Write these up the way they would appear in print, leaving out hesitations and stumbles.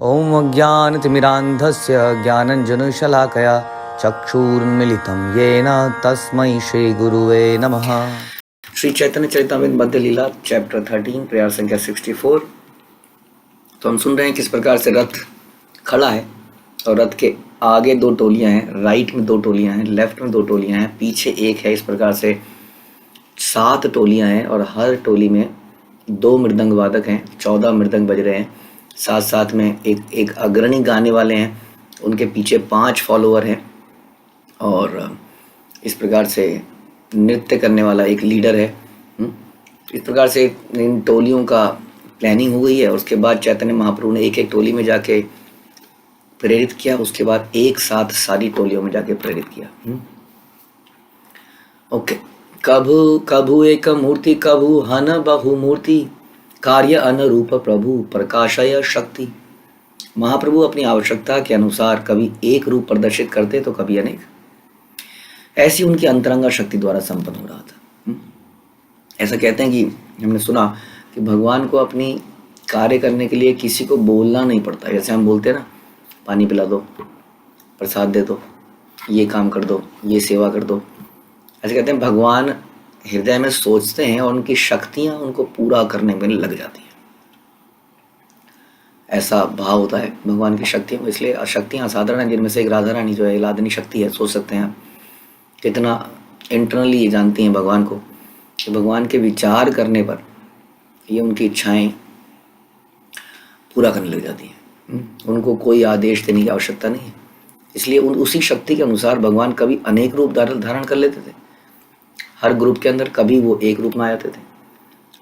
ॐ अज्ञानतिमिरान्धस्य ज्ञानञ्जनशलाकया चक्षुरुन्मीलितं येन तस्मै श्रीगुरुवे नमः। श्री चैतन्य चरितामृत मध्य लीला चैप्टर 13 प्रयास संख्या 64। तो हम सुन रहे हैं किस प्रकार से रथ खड़ा है और रथ के आगे दो टोलियां हैं, राइट में दो टोलियां हैं, लेफ्ट में दो टोलियां हैं, पीछे एक है। इस प्रकार से 7 टोलियां हैं और हर टोली में 2 मृदंग वादक हैं, 14 मृदंग बज रहे हैं। साथ साथ में एक अग्रणी गाने वाले हैं, उनके पीछे 5 फॉलोअर हैं और इस प्रकार से नृत्य करने वाला एक लीडर है। इस प्रकार से इन टोलियों का प्लानिंग हो गई है। उसके बाद चैतन्य महाप्रभु ने एक एक टोली में जाके प्रेरित किया, उसके बाद एक साथ सारी टोलियों में जाके प्रेरित किया। ओके। कभु कभु एक मूर्ति कभु हन बहु मूर्ति कार्य अनुरूप प्रभु प्रकाशय शक्ति। महाप्रभु अपनी आवश्यकता के अनुसार कभी एक रूप प्रदर्शित करते तो कभी अनेक। ऐसी उनकी अंतरंगा शक्ति द्वारा संपन्न हो रहा था। ऐसा कहते हैं कि हमने सुना कि भगवान को अपनी कार्य करने के लिए किसी को बोलना नहीं पड़ता। जैसे हम बोलते हैं ना, पानी पिला दो, प्रसाद दे दो, ये काम कर दो, ये सेवा कर दो। ऐसे कहते हैं भगवान हृदय में सोचते हैं और उनकी शक्तियां उनको पूरा करने में लग जाती हैं। ऐसा भाव होता है भगवान की शक्तियों में। इसलिए शक्तियां असाधारण हैं, जिनमें से एक राधा रानी जो है इलादनी शक्ति है। सोच सकते हैं आप कितना इंटरनली ये जानती हैं भगवान को कि भगवान के विचार करने पर ये उनकी इच्छाएं पूरा करने लग जाती हैं। उनको कोई आदेश देने की आवश्यकता नहीं है। इसलिए उसी शक्ति के अनुसार भगवान कभी अनेक रूप धारण कर लेते थे। हर ग्रुप के अंदर कभी वो एक रूप में आ जाते थे।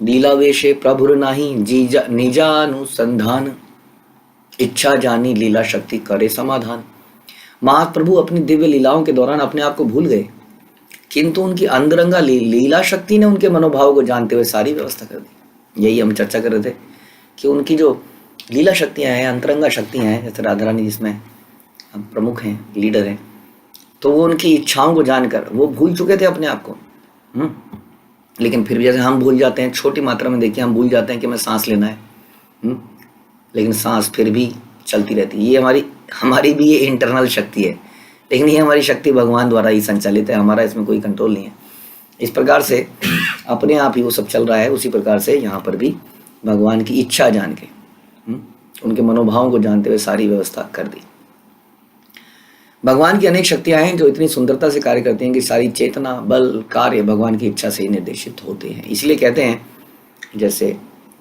लीला वेशे प्रभुर नाही निजानुसंधान इच्छा जानी लीला शक्ति करे समाधान। महाप्रभु अपनी दिव्य लीलाओं के दौरान अपने आप को भूल गए, किंतु उनकी अंतरंगा लीला शक्ति ने उनके मनोभाव को जानते हुए सारी व्यवस्था कर दी। यही हम चर्चा कर रहे थे कि उनकी जो लीला शक्तियाँ हैं, अंतरंगा शक्तियाँ हैं, जैसे राधा रानी जिसमें प्रमुख हैं, लीडर हैं, तो वो उनकी इच्छाओं को जानकर वो भूल चुके थे अपने आप को। लेकिन फिर भी जैसे हम भूल जाते हैं, छोटी मात्रा में देखिए, हम भूल जाते हैं कि हमें सांस लेना है, लेकिन सांस फिर भी चलती रहती है। ये हमारी भी ये इंटरनल शक्ति है, लेकिन ये हमारी शक्ति भगवान द्वारा ही संचालित है, हमारा इसमें कोई कंट्रोल नहीं है। इस प्रकार से अपने आप ही वो सब चल रहा है। उसी प्रकार से यहाँ पर भी भगवान की इच्छा जान के, उनके मनोभावों को जानते हुए सारी व्यवस्था कर दी। भगवान की अनेक शक्तियां हैं जो इतनी सुंदरता से कार्य करती हैं कि सारी चेतना, बल, कार्य भगवान की इच्छा से ही निर्देशित होते हैं। इसलिए कहते हैं, जैसे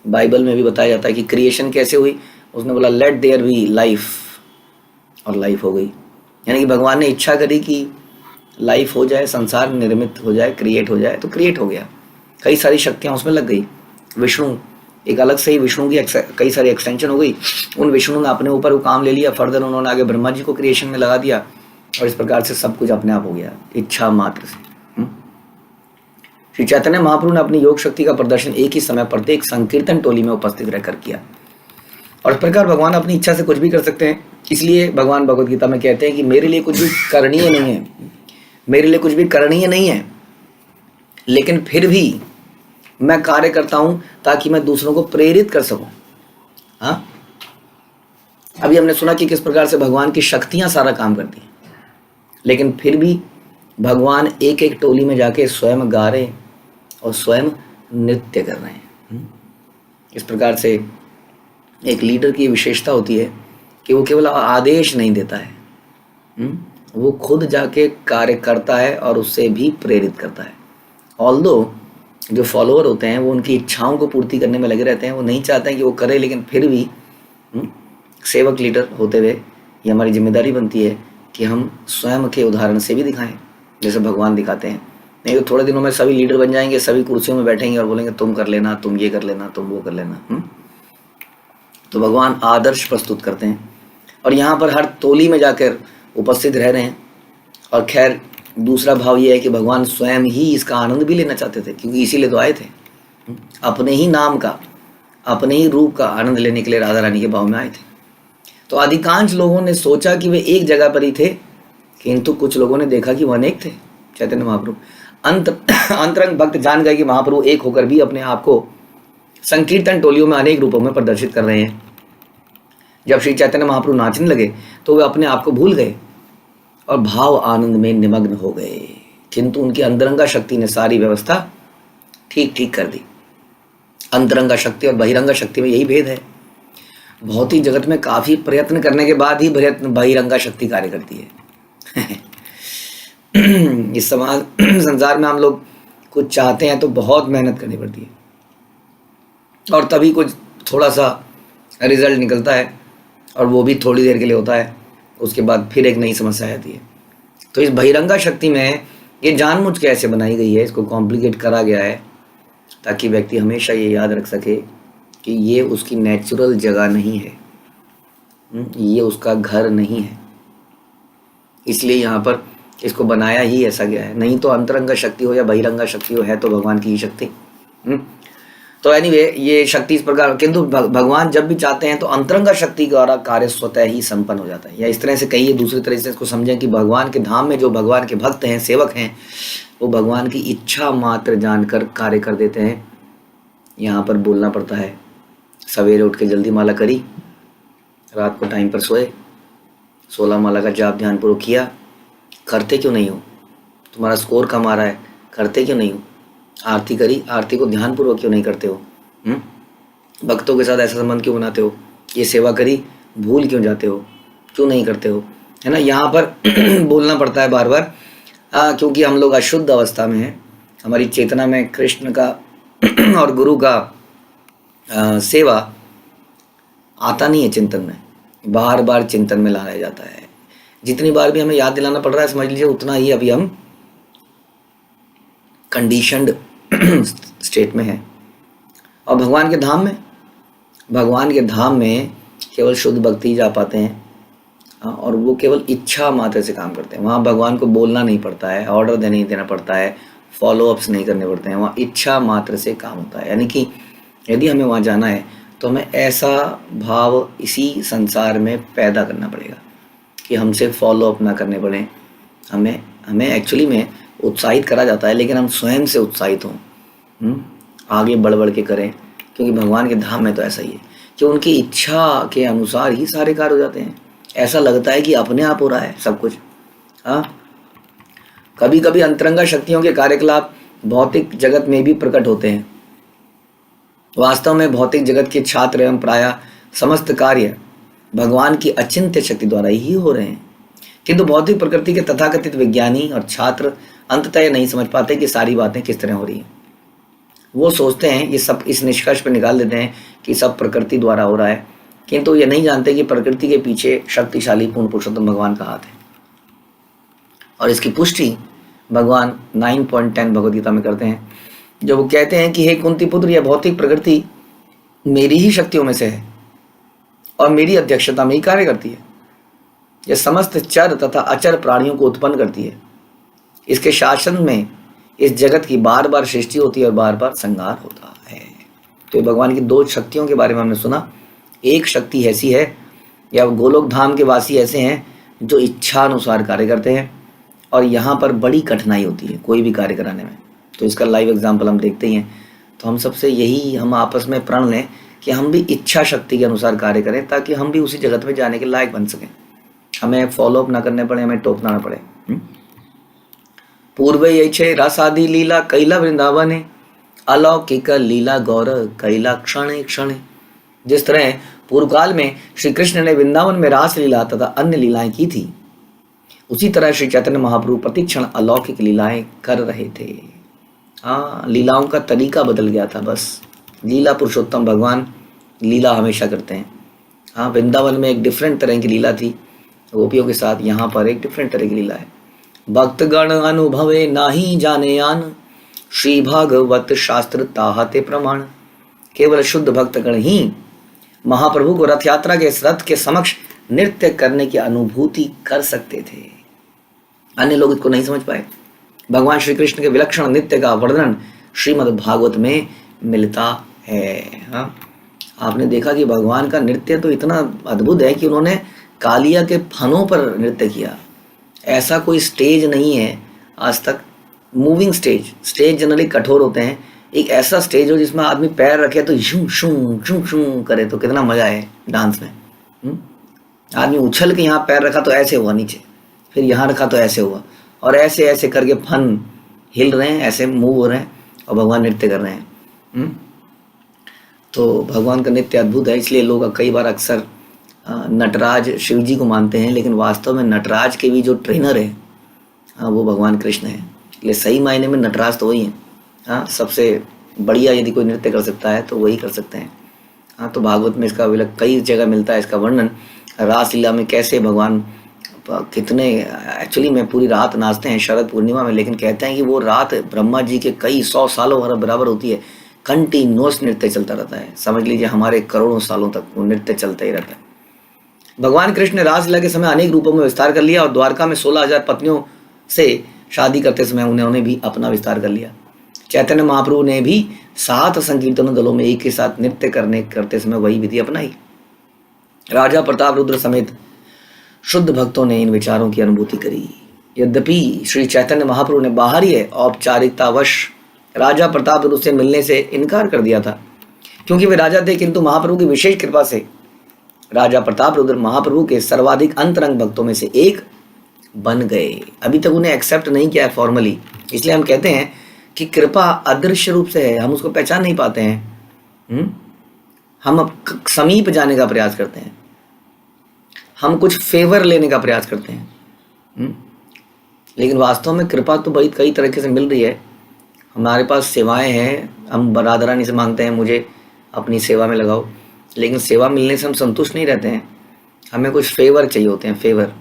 बाइबल में भी बताया जाता है कि क्रिएशन कैसे हुई। उसने बोला लेट देयर बी लाइफ, और लाइफ हो गई। यानी कि भगवान ने इच्छा करी कि लाइफ हो जाए, संसार निर्मित हो जाए, क्रिएट हो जाए, तो क्रिएट हो गया। कई सारी शक्तियाँ उसमें लग गई। विष्णु एक अलग से ही, विष्णु की कई सारी एक्सटेंशन हो गई। उन विष्णु ने अपने ऊपर वो काम ले लिया, फर्दर उन्होंने आगे ब्रह्मा जी को क्रिएशन में लगा दिया और इस प्रकार से सब कुछ अपने आप हो गया इच्छा मात्र से। श्री चैतन्य महाप्रभु ने अपनी योग शक्ति का प्रदर्शन एक ही समय प्रत्येक संकीर्तन टोली में उपस्थित रहकर किया। और इस प्रकार भगवान अपनी इच्छा से कुछ भी कर सकते हैं। इसलिए भगवान भगवद गीता में कहते हैं कि मेरे लिए कुछ भी करणीय नहीं है, मेरे लिए कुछ भी करणीय नहीं है, लेकिन फिर भी मैं कार्य करता हूं ताकि मैं दूसरों को प्रेरित कर सकूं। हाँ, अभी हमने सुना कि किस प्रकार से भगवान की शक्तियां सारा काम करती हैं, लेकिन फिर भी भगवान एक एक टोली में जाके स्वयं गा रहे और स्वयं नृत्य कर रहे हैं। इस प्रकार से एक लीडर की विशेषता होती है कि वो केवल आदेश नहीं देता है, वो खुद जाके कार्य करता है और उससे भी प्रेरित करता है। ऑल्दो जो फॉलोअर होते हैं वो उनकी इच्छाओं को पूर्ति करने में लगे रहते हैं, वो नहीं चाहते हैं कि वो करे, लेकिन फिर भी सेवक लीडर होते हुए ये हमारी जिम्मेदारी बनती है कि हम स्वयं के उदाहरण से भी दिखाएं, जैसे भगवान दिखाते हैं। नहीं तो थोड़े दिनों में सभी लीडर बन जाएंगे, सभी कुर्सियों में बैठेंगे और बोलेंगे तुम कर लेना, तुम ये कर लेना, तुम वो कर लेना। तो भगवान आदर्श प्रस्तुत करते हैं और यहाँ पर हर टोली में जाकर उपस्थित रह रहे हैं। और खैर दूसरा भाव ये है कि भगवान स्वयं ही इसका आनंद भी लेना चाहते थे, क्योंकि इसीलिए तो आए थे, अपने ही नाम का, अपने ही रूप का आनंद लेने के लिए राधा रानी के भाव में आए थे। तो अधिकांश लोगों ने सोचा कि वे एक जगह पर ही थे, किंतु कुछ लोगों ने देखा कि वह अनेक थे। चैतन्य महाप्रभु अंतरंग भक्त जान गए कि महाप्रभु एक होकर भी अपने आप को संकीर्तन टोलियों में अनेक रूपों में प्रदर्शित कर रहे हैं। जब श्री चैतन्य महाप्रभु नाचने लगे तो वे अपने आप को भूल गए और भाव आनंद में निमग्न हो गए, किंतु उनकी अंतरंगा शक्ति ने सारी व्यवस्था ठीक ठीक कर दी। अंतरंगा शक्ति और बहिरंगा शक्ति में यही भेद है। भौतिक जगत में काफी प्रयत्न करने के बाद ही बहिरंगा शक्ति कार्य करती है। इस समाज संसार में हम लोग कुछ चाहते हैं तो बहुत मेहनत करनी पड़ती है और तभी कुछ थोड़ा सा रिजल्ट निकलता है, और वो भी थोड़ी देर के लिए होता है, उसके बाद फिर एक नई समस्या आती है। तो इस बहिरंगा शक्ति में ये जानबूझ के ऐसे बनाई गई है, इसको कॉम्प्लिकेट करा गया है ताकि व्यक्ति हमेशा ये याद रख सके कि ये उसकी नेचुरल जगह नहीं है, ये उसका घर नहीं है। इसलिए यहाँ पर इसको बनाया ही ऐसा गया है। नहीं तो अंतरंगा शक्ति हो या बहिरंगा शक्ति हो, है तो भगवान की ही शक्ति। तो एनीवे ये शक्ति इस प्रकार, किंतु भगवान जब भी चाहते हैं तो अंतरंगा शक्ति द्वारा कार्य स्वतः ही संपन्न हो जाता है। या इस तरह से कहिए, दूसरी तरह से इसको समझें कि भगवान के धाम में जो भगवान के भक्त हैं, सेवक हैं, वो भगवान की इच्छा मात्र जानकर कार्य कर देते हैं। यहाँ पर बोलना पड़ता है, सवेरे उठ के जल्दी माला करी, रात को टाइम पर सोए, 16 माला का जाप ध्यानपूर्वक किया, करते क्यों नहीं हो? तुम्हारा स्कोर कम आ रहा है, करते क्यों नहीं हो? आरती करी, आरती को ध्यानपूर्वक क्यों नहीं करते हो? भक्तों के साथ ऐसा संबंध क्यों बनाते हो? ये सेवा करी, भूल क्यों जाते हो? क्यों नहीं करते हो? है ना, यहाँ पर बोलना पड़ता है बार बार, क्योंकि हम लोग अशुद्ध अवस्था में हैं। हमारी चेतना में कृष्ण का और गुरु का सेवा आता नहीं है चिंतन में, बार बार चिंतन में लाया जाता है। जितनी बार भी हमें याद दिलाना पड़ रहा है, समझ लीजिए उतना ही अभी हम कंडीशनड स्टेट में है। और भगवान के धाम में केवल शुद्ध भक्ति ही जा पाते हैं, और वो केवल इच्छा मात्र से काम करते हैं। वहाँ भगवान को बोलना नहीं पड़ता है, ऑर्डर नहीं देना पड़ता है, फॉलोअप्स नहीं करने पड़ते हैं, वहाँ इच्छा मात्र से काम होता है। यानी कि यदि हमें वहाँ जाना है तो हमें ऐसा भाव इसी संसार में पैदा करना पड़ेगा कि हमसे फॉलोअप ना करने पड़े। हमें एक्चुअली में उत्साहित करा जाता है, लेकिन हम स्वयं से उत्साहित हों, आगे बढ़ के करें, क्योंकि भगवान के धाम में तो ऐसा ही है कि उनकी इच्छा के अनुसार ही सारे कार्य हो जाते हैं। ऐसा लगता है कि अपने आप हो रहा है सब कुछ। कभी कभी अंतरंगा शक्तियों के कार्यकलाप भौतिक जगत में भी प्रकट होते हैं। वास्तव में भौतिक जगत के छात्र एवं प्रायः समस्त कार्य भगवान की अचिंत्य शक्ति द्वारा ही हो रहे हैं, किंतु भौतिक प्रकृति के तथाकथित विज्ञानी और छात्र अंततः ये नहीं समझ पाते कि सारी बातें किस तरह हो रही हैं। वो सोचते हैं, ये सब इस निष्कर्ष पर निकाल देते हैं कि सब प्रकृति द्वारा हो रहा है, किंतु ये नहीं जानते कि प्रकृति के पीछे शक्तिशाली पूर्ण पुरुषोत्तम भगवान का हाथ है। और इसकी पुष्टि भगवान 9.10 भगवद गीता में करते हैं, जब वो कहते हैं कि हे कुंती पुत्र, यह भौतिक प्रकृति मेरी ही शक्तियों में से है और मेरी अध्यक्षता में ही कार्य करती है। यह समस्त चर तथा अचर प्राणियों को उत्पन्न करती है। इसके शासन में इस जगत की बार बार सृष्टि होती है और बार बार संहार होता है। तो भगवान की दो शक्तियों के बारे में हमने सुना। एक शक्ति ऐसी है, या गोलोक धाम के वासी ऐसे हैं जो इच्छा अनुसार कार्य करते हैं, और यहाँ पर बड़ी कठिनाई होती है कोई भी कार्य कराने में। तो इसका लाइव एग्जाम्पल हम देखते ही हैं। तो हम सबसे यही, हम आपस में प्रण लें कि हम भी इच्छा शक्ति के अनुसार कार्य करें, ताकि हम भी उसी जगत में जाने के लायक बन सकें, हमें फॉलोअप ना करने पड़े, हमें टोकना ना पड़े। पूर्व यही रसादि लीला कैला वृंदावन, अलौकिक लीला गौर कैला क्षण क्षण। जिस तरह पूर्व काल में श्री कृष्ण ने वृंदावन में रास लीला तथा अन्य लीलाएं की थी, उसी तरह श्री चैतन्य महाप्रभु प्रतिक्षण अलौकिक लीलाएं कर रहे थे। लीलाओं का तरीका बदल गया था बस। लीला पुरुषोत्तम भगवान लीला हमेशा करते हैं। वृंदावन में एक डिफरेंट तरह की लीला थी गोपियों के साथ, यहाँ पर एक डिफरेंट तरह की लीला है। भक्तगण अनुभवे नाही जाने आन, श्री भागवत शास्त्र ताहते प्रमाण। केवल शुद्ध भक्तगण ही महाप्रभु को रथ यात्रा के रथ के समक्ष नृत्य करने की अनुभूति कर सकते थे, अन्य लोग इसको नहीं समझ पाए। भगवान श्री कृष्ण के विलक्षण नृत्य का वर्णन श्रीमद् भागवत में मिलता है। आपने देखा कि भगवान का नृत्य तो इतना अद्भुत है कि उन्होंने कालिया के फनों पर नृत्य किया। ऐसा कोई स्टेज नहीं है आज तक, मूविंग स्टेज जनरली कठोर होते हैं, एक ऐसा स्टेज हो जिसमें आदमी पैर रखे तो यूं शूं शूं शूं करे, तो कितना मजा है डांस में। आदमी उछल के यहाँ पैर रखा तो ऐसे हुआ नीचे, फिर यहाँ रखा तो ऐसे हुआ, और ऐसे ऐसे करके फन हिल रहे हैं, ऐसे मूव हो रहे हैं और भगवान नृत्य कर रहे हैं। तो भगवान का नृत्य अद्भुत है। इसलिए लोग कई बार अक्सर नटराज शिव जी को मानते हैं, लेकिन वास्तव में नटराज के भी जो ट्रेनर है वो भगवान कृष्ण है। इसलिए सही मायने में नटराज तो वही है। सबसे बढ़िया यदि कोई नृत्य कर सकता है तो वही कर सकते हैं। तो भागवत में इसका कई जगह मिलता है इसका वर्णन। रासलीला में कैसे भगवान कितने, एक्चुअली में पूरी रात नाचते हैं शरद पूर्णिमा में, लेकिन कहते हैं कि वो रात ब्रह्मा जी के कई 100 सालों बराबर होती है। कंटिन्यूअस नृत्य चलता रहता है, समझ लीजिए हमारे करोड़ों सालों तक वो नृत्य चलता ही रहता है। भगवान कृष्ण ने रासलीला के समय अनेक रूपों में विस्तार कर लिया और द्वारका में 16,000 पत्नियों से शादी करते समय उन्होंने भी अपना विस्तार कर लिया। चैतन्य महाप्रभु ने भी 7 संकीर्तन दलों में एक के साथ नृत्य करते समय वही विधि अपनाई। राजा प्रताप रुद्र समेत शुद्ध भक्तों ने इन विचारों की अनुभूति करी। यद्यपि श्री चैतन्य महाप्रभु ने बाहरी औपचारिकतावश राजा प्रताप रुद्र से मिलने से इनकार कर दिया था, क्योंकि वे राजा थे, किंतु महाप्रभु की विशेष कृपा से राजा प्रताप रुद्र महाप्रभु के सर्वाधिक अंतरंग भक्तों में से एक बन गए। अभी तक उन्हें एक्सेप्ट नहीं किया है फॉर्मली, इसलिए हम कहते हैं कि कृपा अदृश्य रूप से है, हम उसको पहचान नहीं पाते हैं। हम अब समीप जाने का प्रयास करते हैं, हम कुछ फेवर लेने का प्रयास करते हैं, लेकिन वास्तव में कृपा तो बड़ी कई तरीके से मिल रही है। हमारे पास सेवाएं हैं, हम बरादरानी से मांगते हैं मुझे अपनी सेवा में लगाओ, लेकिन सेवा मिलने से हम संतुष्ट नहीं रहते हैं, हमें कुछ फेवर चाहिए होते हैं, फेवर,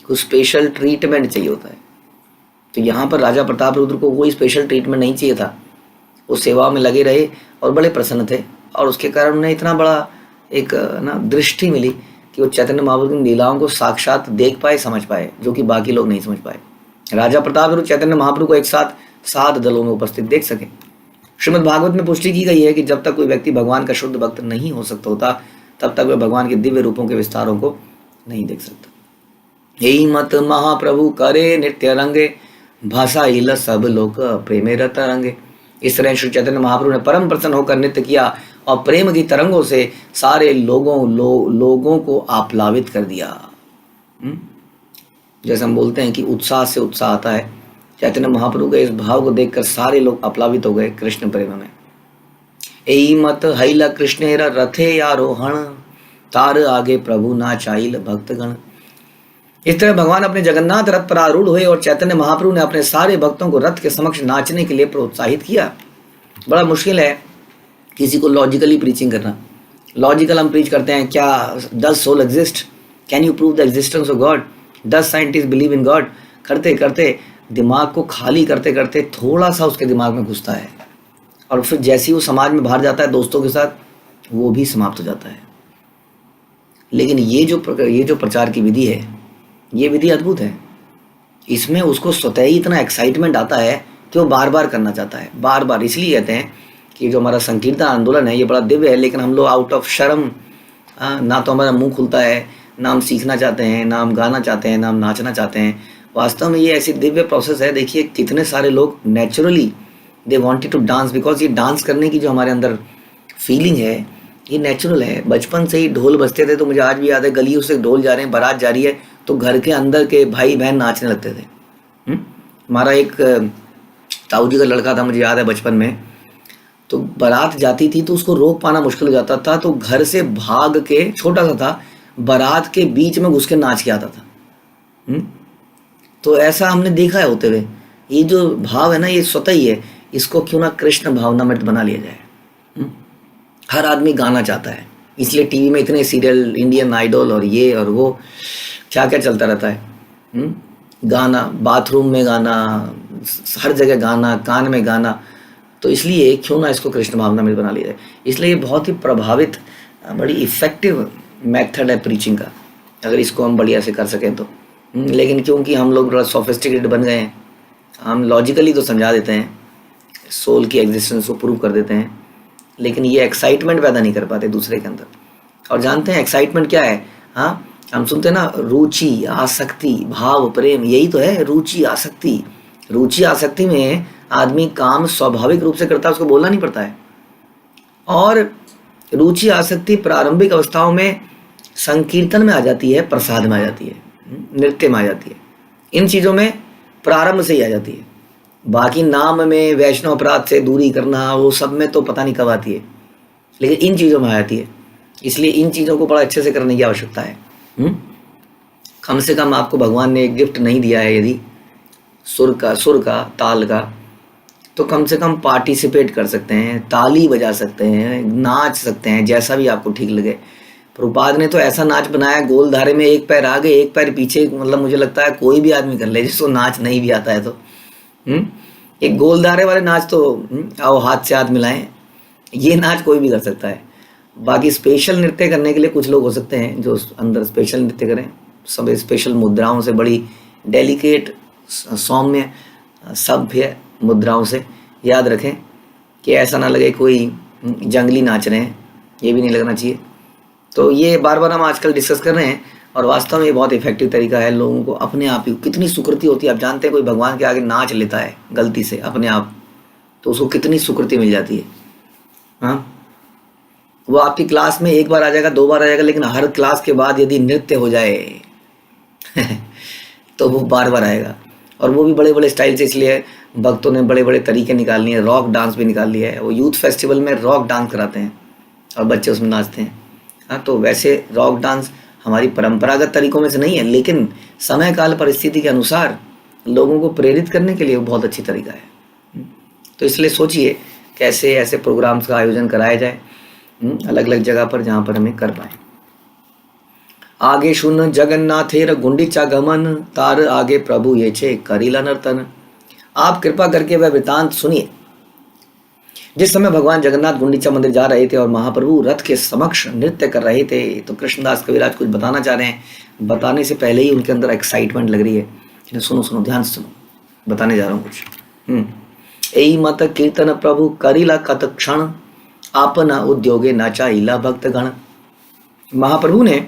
कुछ स्पेशल ट्रीटमेंट चाहिए होता है। तो यहाँ पर राजा प्रताप रुद्र को कोई स्पेशल ट्रीटमेंट नहीं चाहिए था, वो सेवा में लगे रहे और बड़े प्रसन्न थे, और उसके कारण उन्हें इतना बड़ा एक दृष्टि मिली कि वो चैतन्य महाप्रभु की लीलाओं को साक्षात देख पाए, समझ पाए, जो कि बाकी लोग नहीं समझ पाए। राजा प्रताप रुद्र चैतन्य महाप्रभु को एक साथ 7 दलों में उपस्थित देख सके। श्रीमद् भागवत में पुष्टि की गई है कि जब तक कोई व्यक्ति भगवान का शुद्ध भक्त नहीं हो सकता होता, तब तक वह भगवान के दिव्य रूपों के विस्तारों को नहीं देख सकता। यही मत महाप्रभु करे नृत्य रंगे, भाषा इल सब लोग प्रेमे रत रंगे। इस तरह श्री चैतन्य महाप्रभु ने परम प्रसन्न होकर नृत्य किया और प्रेम की तरंगों से सारे लोगों को आप्लावित कर दिया। जैसे हम बोलते हैं कि उत्साह से उत्साह आता है, चैतन्य महाप्रभु के इस भाव को देखकर सारे लोग अप्लावित हो गए कृष्ण प्रेम में। एई मत हैला कृष्णेर रथे आरोहण, तार आगे प्रभु ना चाइल भक्तगण। इस तरह भगवान अपने जगन्नाथ रथ पर आरूढ़ हुए और चैतन्य महाप्रभु ने अपने सारे भक्तों को रथ के समक्ष नाचने के लिए प्रोत्साहित किया। बड़ा मुश्किल है किसी को लॉजिकली प्रीचिंग करना। लॉजिकल हम प्रीच करते हैं, क्या does soul exist, can you prove the existence of God, does scientist believe in God, करते करते दिमाग को खाली करते करते थोड़ा सा उसके दिमाग में घुसता है, और फिर जैसे ही वो समाज में बाहर जाता है दोस्तों के साथ, वो भी समाप्त हो जाता है। लेकिन ये जो प्रचार की विधि है, ये विधि अद्भुत है। इसमें उसको स्वतः ही इतना एक्साइटमेंट आता है कि वो बार बार करना चाहता है, बार बार। इसलिए कहते हैं कि जो हमारा संकीर्तन आंदोलन है ये बड़ा दिव्य है, लेकिन हम लोग आउट ऑफ शर्म, ना तो हमारा मुंह खुलता है, ना हम सीखना चाहते हैं, ना हम गाना चाहते हैं, ना हम नाचना चाहते हैं। वास्तव में ये ऐसी दिव्य प्रोसेस है। देखिए कितने सारे लोग naturally they wanted to dance, because ये डांस करने की जो हमारे अंदर फीलिंग है ये नेचुरल है। बचपन से ही ढोल बजते थे, तो मुझे आज भी याद है, गलियों से ढोल जा रहे हैं, बारात जा रही है, तो घर के अंदर के भाई बहन नाचने लगते थे। हमारा एक ताऊ जी का लड़का था, मुझे याद है बचपन में, तो बारात जाती थी तो उसको रोक पाना मुश्किल हो जाता था, तो घर से भाग के, छोटा सा था, बारात के बीच में घुस के नाच के आता था। तो ऐसा हमने देखा है होते हुए। ये जो भाव है ना, ये स्वतः ही है। इसको क्यों ना कृष्ण भावनामृत बना लिया जाए। हर आदमी गाना चाहता है, इसलिए टीवी में इतने सीरियल, इंडियन आइडल और ये और वो क्या क्या चलता रहता है। गाना, बाथरूम में गाना, हर जगह गाना, कान में गाना। तो इसलिए क्यों ना इसको कृष्ण भावनामृत बना लिया जाए। इसलिए ये बहुत ही प्रभावित, बड़ी इफ़ेक्टिव मेथड है प्रीचिंग का, अगर इसको हम बढ़िया से कर सकें तो। लेकिन क्योंकि हम लोग बड़ा सोफिस्टिकेटेड बन गए हैं, हम लॉजिकली तो समझा देते हैं, सोल की एग्जिस्टेंस को प्रूव कर देते हैं, लेकिन ये एक्साइटमेंट पैदा नहीं कर पाते दूसरे के अंदर। और जानते हैं एक्साइटमेंट क्या है? हाँ, हम सुनते हैं ना, रुचि, आसक्ति, भाव, प्रेम, यही तो है रुचि, आसक्ति। रुचि आसक्ति में आदमी काम स्वाभाविक रूप से करता है, उसको बोलना नहीं पड़ता है। और रुचि आसक्ति प्रारंभिक अवस्थाओं में संकीर्तन में आ जाती है, प्रसाद में आ जाती है, नृत्य में आ जाती है, इन चीज़ों में प्रारंभ से ही आ जाती है। बाकी नाम में वैष्णव अपराध से दूरी करना, वो सब में तो पता नहीं कब आती है, लेकिन इन चीज़ों में आ जाती है। इसलिए इन चीज़ों को बड़ा अच्छे से करने की आवश्यकता है। कम से कम आपको भगवान ने एक गिफ्ट नहीं दिया है, यदि सुर का ताल का, तो कम से कम पार्टिसिपेट कर सकते हैं, ताली बजा सकते हैं, नाच सकते हैं, जैसा भी आपको ठीक लगे। प्रभुपाद ने तो ऐसा नाच बनाया, गोल धारे में एक पैर आगे एक पैर पीछे, मतलब मुझे लगता है कोई भी आदमी कर ले जिसको नाच नहीं भी आता है तो। एक गोल धारे वाले नाच तो आओ हाथ से हाथ मिलाएं, ये नाच कोई भी कर सकता है। बाकी स्पेशल नृत्य करने के लिए कुछ लोग हो सकते हैं जो अंदर स्पेशल नृत्य करें, सब स्पेशल मुद्राओं से, बड़ी डेलिकेट सौम्य सभ्य मुद्राओं से। याद रखें कि ऐसा ना लगे कोई जंगली नाच रहे हैं, ये भी नहीं लगना चाहिए। तो ये बार बार हम आजकल डिस्कस कर रहे हैं, और वास्तव में ये बहुत इफेक्टिव तरीका है लोगों को अपने आप ही। कितनी सुकृति होती है, आप जानते हैं कोई भगवान के आगे नाच लेता है गलती से अपने आप, तो उसको कितनी सुकृति मिल जाती है। हाँ, वो आपकी क्लास में एक बार आ जाएगा, 2 बार आ जाएगा, लेकिन हर क्लास के बाद यदि नृत्य हो जाए तो वो बार बार आएगा, और वो भी बड़े बड़े स्टाइल से। इसलिए भक्तों ने बड़े बड़े तरीके निकाल लिए हैं, रॉक डांस भी निकाल लिया है। वो यूथ फेस्टिवल में रॉक डांस कराते हैं और बच्चे उसमें नाचते हैं। हाँ, तो वैसे रॉक डांस हमारी परंपरागत तरीकों में से नहीं है, लेकिन समय काल परिस्थिति के अनुसार लोगों को प्रेरित करने के लिए वो बहुत अच्छी तरीका है। तो इसलिए सोचिए कैसे ऐसे प्रोग्राम्स का आयोजन कराया जाए अलग अलग जगह पर, जहाँ पर हमें कर पाए। आगे सुन जगन्नाथेर गुंडीचा गमन, तार आगे प्रभु ये छे करीला नर्तन। आप कृपा करके वह वृतांत सुनिए जिस समय भगवान जगन्नाथ गुंडीचा मंदिर जा रहे थे और महाप्रभु रथ के समक्ष नृत्य कर रहे थे। तो कृष्णदास कविराज कुछ बताना चाह रहे हैं, बताने से पहले ही उनके अंदर एक्साइटमेंट लग रही है। सुनो सुनो, ध्यान से सुनो, बताने जा रहा हूँ कुछ। एई मत कीर्तन प्रभु करीला कत क्षण, आपना उद्योगे नाचाइला भक्तगण। महाप्रभु ने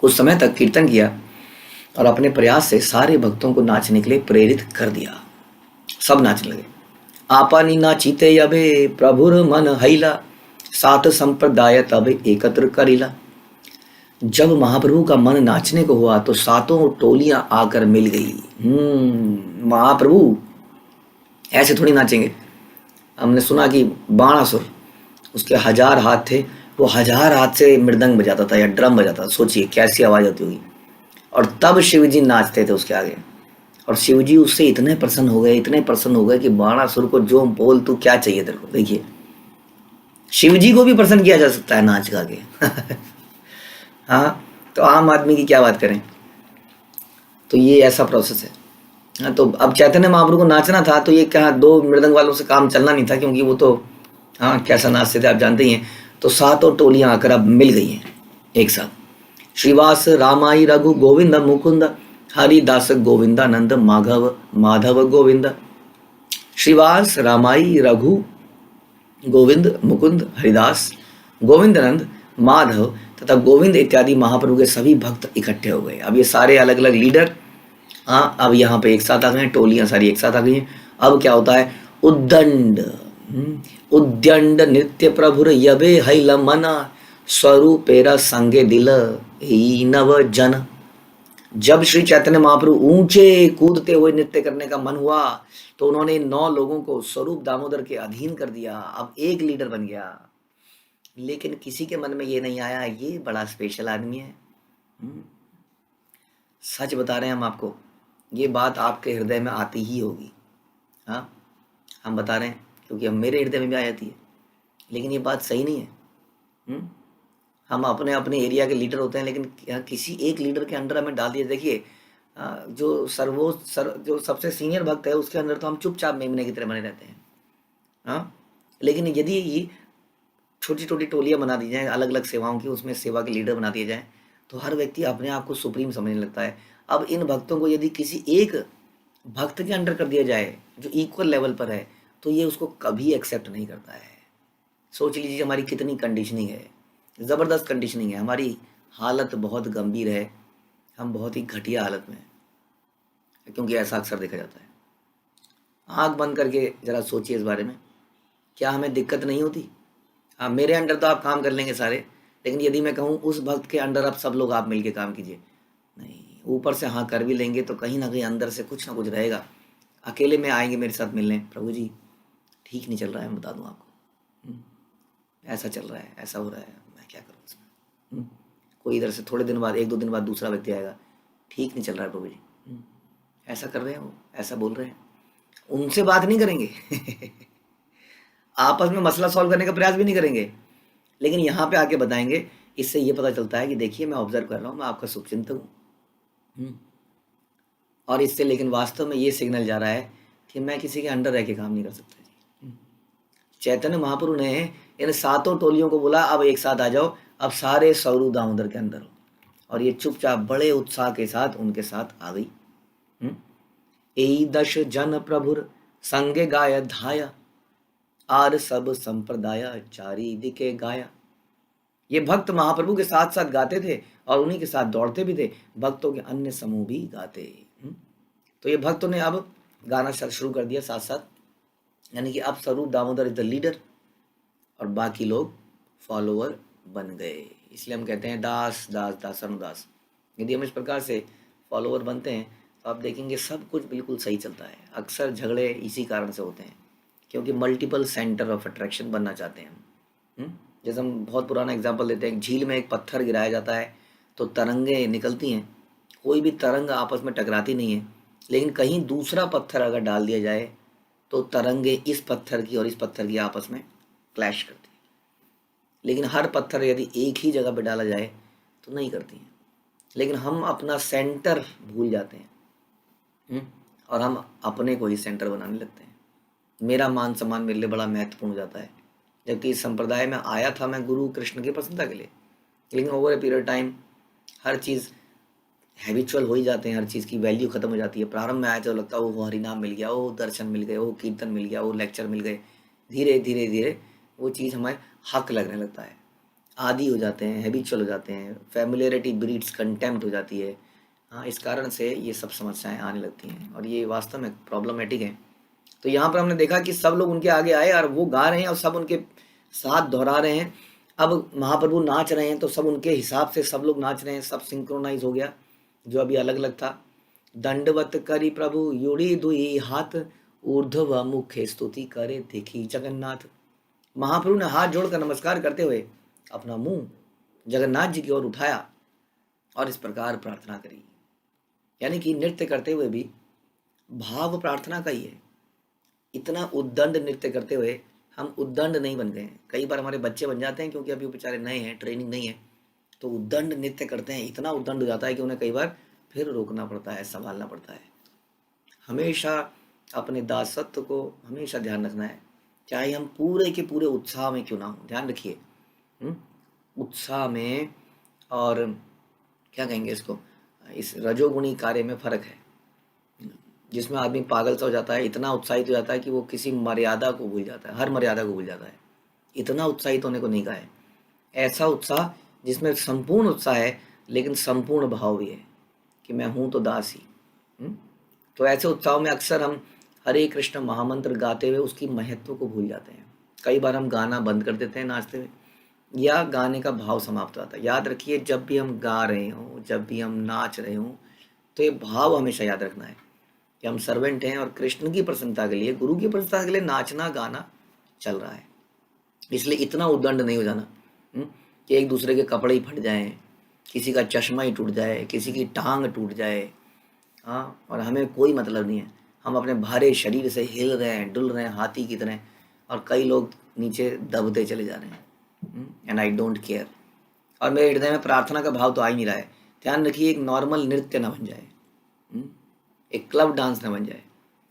कुछ समय तक कीर्तन किया और अपने प्रयास से सारे भक्तों को नाचने के लिए प्रेरित कर दिया। सब नाचने लगे। आपानी नाचिते अबे प्रभुर मन हैला, सात संप्रदाय तब एकत्र करीला। जब महाप्रभु का मन नाचने को हुआ तो सातों टोलियां आकर मिल गई। महाप्रभु ऐसे थोड़ी नाचेंगे। हमने सुना कि बाणासुर, उसके 1000 हाथ थे, वो 1000 हाथ से मृदंग बजाता था या ड्रम बजाता था। सोचिए कैसी आवाज़ आती होगी। और तब शिव जी नाचते थे उसके आगे, और शिव जी उससे इतने प्रसन्न हो गए, इतने प्रसन्न हो गए कि बाणासुर को जो बोल तू क्या चाहिए तेरे को। देखिए, शिव जी को भी प्रसन्न किया जा सकता है नाच गा के हाँ, तो आम आदमी की क्या बात करें। तो ये ऐसा प्रोसेस है। हाँ, तो अब चैतन्य महाप्रभु को नाचना था, तो ये क्या 2 मृदंग वालों से काम चलना नहीं था, क्योंकि वो तो हाँ कैसा नाचते थे आप जानते ही हैं। तो सातों टोलियां आकर अब मिल गई हैं एक साथ। श्रीवास रामाई रघु गोविंद मुकुंद, हरिदास गोविंदानंद माधव माधव गोविंद। श्रीवास रामाई रघु गोविंद मुकुंद हरिदास गोविंदानंद माधव तथा गोविंद इत्यादि महाप्रभु के सभी भक्त इकट्ठे हो गए। अब ये सारे अलग अलग लीडर हाँ अब यहाँ पे एक साथ आ गए हैं, टोलियां सारी एक साथ आ गई हैं। अब क्या होता है, उद्दंड उद्दंड नृत्य प्रभुर यबे हैल मना, स्वरूपेरा संगे दिल ही नव जन। जब श्री चैतन्य महाप्रभु ऊंचे कूदते हुए नृत्य करने का मन हुआ तो उन्होंने 9 लोगों को स्वरूप दामोदर के अधीन कर दिया। अब एक लीडर बन गया। लेकिन किसी के मन में ये नहीं आया ये बड़ा स्पेशल आदमी है। सच बता रहे हैं हम आपको, ये बात आपके हृदय में आती ही होगी। हाँ, हम बता रहे हैं क्योंकि हम मेरे हृदय में भी आ जाती है। लेकिन ये बात सही नहीं है। हम अपने अपने एरिया के लीडर होते हैं, लेकिन किसी एक लीडर के अंडर हमें डाल दिया। देखिए, जो जो सबसे सीनियर भक्त है उसके अंदर तो हम चुपचाप मेमने की तरह बने रहते हैं। हाँ, लेकिन यदि छोटी छोटी टोलियां बना दी जाएं अलग अलग सेवाओं की, उसमें सेवा के लीडर बना दिए जाएं, तो हर व्यक्ति अपने आप को सुप्रीम समझने लगता है। अब इन भक्तों को यदि किसी एक भक्त के अंडर कर दिया जाए जो इक्वल लेवल पर है, तो ये उसको कभी एक्सेप्ट नहीं करता है। सोच लीजिए हमारी कितनी कंडीशनिंग है, ज़बरदस्त कंडीशनिंग है। हमारी हालत बहुत गंभीर है, हम बहुत ही घटिया हालत में हैं, क्योंकि ऐसा अक्सर देखा जाता है। आँख बंद करके ज़रा सोचिए इस बारे में, क्या हमें दिक्कत नहीं होती? हाँ, मेरे अंडर तो आप काम कर लेंगे सारे, लेकिन यदि मैं कहूँ उस भक्त के अंडर अब सब लोग आप मिलके काम कीजिए, नहीं, ऊपर से हाँ कर भी लेंगे तो कहीं ना कहीं अंदर से कुछ ना कुछ रहेगा। अकेले में आएंगे मेरे साथ मिलने, प्रभु जी ठीक नहीं चल रहा है, मैं बता दूं आपको, ऐसा चल रहा है, ऐसा हो रहा है, मैं क्या करूँ इसमें। कोई इधर से थोड़े दिन बाद, 1-2 दिन बाद दूसरा व्यक्ति आएगा, ठीक नहीं चल रहा है प्रभु जी, ऐसा कर रहे हैं वो, ऐसा बोल रहे हैं। उनसे बात नहीं करेंगे आपस में मसला सॉल्व करने का प्रयास भी नहीं करेंगे, लेकिन यहाँ पे आके बताएंगे। इससे ये पता चलता है कि देखिए मैं ऑब्जर्व कर रहा हूँ, मैं आपका शुभचिंतक हूँ। और इससे लेकिन वास्तव में ये सिग्नल जा रहा है कि मैं किसी के अंडर रह के काम नहीं कर सकता जी। चैतन्य महाप्रभु ने इन 7 टोलियों को बोला अब एक साथ आ जाओ, अब सारे सौरू दामोदर के अंदर हो, और ये चुपचाप बड़े उत्साह के साथ उनके साथ आ गई। ए 10 जन प्रभुर संगे गाय धाया, आर सब संप्रदाय चारी दिके गाया। ये भक्त महाप्रभु के साथ साथ गाते थे और उन्हीं के साथ दौड़ते भी थे, भक्तों के अन्य समूह भी गाते। तो ये भक्तों ने अब गाना शुरू कर दिया साथ साथ, यानी कि अब स्वरूप दामोदर इज द लीडर और बाकी लोग फॉलोअर बन गए। इसलिए हम कहते हैं दास दास दासानुदास। यदि हम इस प्रकार से फॉलोअर बनते हैं तो आप देखेंगे सब कुछ बिल्कुल सही चलता है। अक्सर झगड़े इसी कारण से होते हैं, क्योंकि मल्टीपल सेंटर ऑफ अट्रैक्शन बनना चाहते हैं हम। जैसे हम बहुत पुराना एग्जाम्पल देते हैं, झील में एक पत्थर गिराया जाता है तो तरंगे निकलती हैं, कोई भी तरंग आपस में टकराती नहीं है, लेकिन कहीं दूसरा पत्थर अगर डाल दिया जाए तो तरंगे इस पत्थर की और इस पत्थर की आपस में क्लैश करती है। लेकिन हर पत्थर यदि एक ही जगह पर डाला जाए तो नहीं करती हैं। लेकिन हम अपना सेंटर भूल जाते हैं और हम अपने को ही सेंटर बनाने लगते हैं। मेरा मान सम्मान मेरे लिए बड़ा महत्वपूर्ण हो जाता है, जबकि इस संप्रदाय में आया था मैं गुरु कृष्ण की प्रसन्नता के लिए, लेकिन over a period time her cheese habitual हो ही जाते हैं, हर चीज़ की वैल्यू खत्म हो जाती है। प्रारंभ में आया तो लगता है वो हरिनाम मिल गया, वो दर्शन मिल गए, वो कीर्तन मिल गया, वो लेक्चर मिल गए। धीरे धीरे धीरे वो चीज़ हमें हक लगने लगता है, आदी हो जाते हैं, हैबिचुअल हो जाते हैं, फैमिलियरिटी ब्रीड्स कंटेम्प्ट हो जाती है। हाँ, इस कारण से ये सब समस्याएं आने लगती हैं और ये वास्तव में प्रॉब्लमेटिक है। तो यहाँ पर हमने देखा कि सब लोग उनके आगे आए और वो गा रहे हैं और सब उनके साथ दोहरा रहे हैं। अब महाप्रभु नाच रहे हैं तो सब उनके हिसाब से सब लोग नाच रहे हैं, सब सिंक्रोनाइज हो गया, जो अभी अलग अलग था। दंडवत करी प्रभु योड़ी दुई हाथ, ऊर्ध्व मुखे स्तुति करे देखी जगन्नाथ। महाप्रभु ने हाथ जोड़कर नमस्कार करते हुए अपना मुंह जगन्नाथ जी की ओर उठाया और इस प्रकार प्रार्थना करी। यानी कि नृत्य करते हुए भी भाव प्रार्थना का ही है। इतना उद्दंड नृत्य करते हुए हम उद्दंड नहीं बन गए हैं। कई बार हमारे बच्चे बन जाते हैं, क्योंकि अभी वो बेचारे नए हैं, ट्रेनिंग नहीं है, तो उद्दंड नृत्य करते हैं, इतना उद्दंड हो जाता है कि उन्हें कई बार फिर रोकना पड़ता है, संभालना पड़ता है। हमेशा अपने दासत्व को हमेशा ध्यान रखना है, चाहे हम पूरे के पूरे उत्साह में क्यों ना हो। ध्यान रखिए, उत्साह में और क्या कहेंगे इसको, इस रजोगुणी कार्य में फर्क है, जिसमें आदमी पागल सा हो जाता है, इतना उत्साहित हो जाता है कि वो किसी मर्यादा को भूल जाता है, हर मर्यादा को भूल जाता है। इतना उत्साहित होने को नहीं कहा है, ऐसा उत्साह जिसमें संपूर्ण उत्साह है लेकिन संपूर्ण भाव भी है कि मैं हूँ तो दास ही। तो ऐसे उत्साह में अक्सर हम हरे कृष्ण महामंत्र गाते हुए उसकी महत्व को भूल जाते हैं। कई बार हम गाना बंद कर देते हैं नाचते हुए, या गाने का भाव समाप्त होता है। याद रखिए, जब भी हम गा रहे हों, जब भी हम नाच रहे हों, तो ये भाव हमेशा याद रखना है कि हम सर्वेंट हैं और कृष्ण की प्रसन्नता के लिए, गुरु की प्रसन्नता के लिए नाचना गाना चल रहा है। इसलिए इतना उद्दंड नहीं हो जाना कि एक दूसरे के कपड़े ही फट जाएं, किसी का चश्मा ही टूट जाए, किसी की टांग टूट जाए। हाँ, और हमें कोई मतलब नहीं है, हम अपने भारे शरीर से हिल रहे हैं, डुल रहे हैं हाथी की तरह, और कई लोग नीचे दबते चले जा रहे हैं। And I don't care. और मेरे हृदय में प्रार्थना का भाव तो आ ही नहीं रहा है। ध्यान रखिए, एक नॉर्मल नृत्य ना बन जाए, एक क्लब डांस ना बन जाए।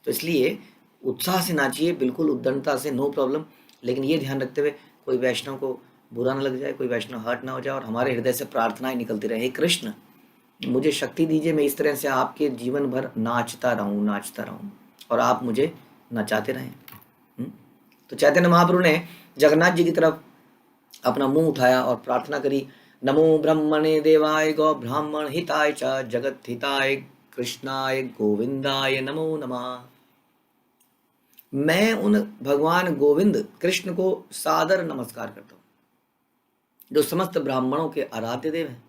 तो इसलिए उत्साह से नाचिए, बिल्कुल उद्दंडता से, नो प्रॉब्लम, लेकिन ये ध्यान रखते हुए कोई वैष्णव को बुरा ना लग जाए, कोई वैष्णव हर्ट ना हो जाए, और हमारे हृदय से प्रार्थनाएं निकलती रहे, हे कृष्ण मुझे शक्ति दीजिए, मैं इस तरह से आपके जीवन भर नाचता रहूं और आप मुझे नचाते रहें। तो चैतन्य महाप्रभु ने जगन्नाथ जी की तरफ अपना मुंह उठाया और प्रार्थना करी, नमो ब्रह्मणे देवाय गौ ब्राह्मण हिताय च जगत हिताय कृष्णाय गोविंदाय नमो नमः। मैं उन भगवान गोविंद कृष्ण को सादर नमस्कार करता हूँ। जो समस्त ब्राह्मणों के आराध्य देव हैं,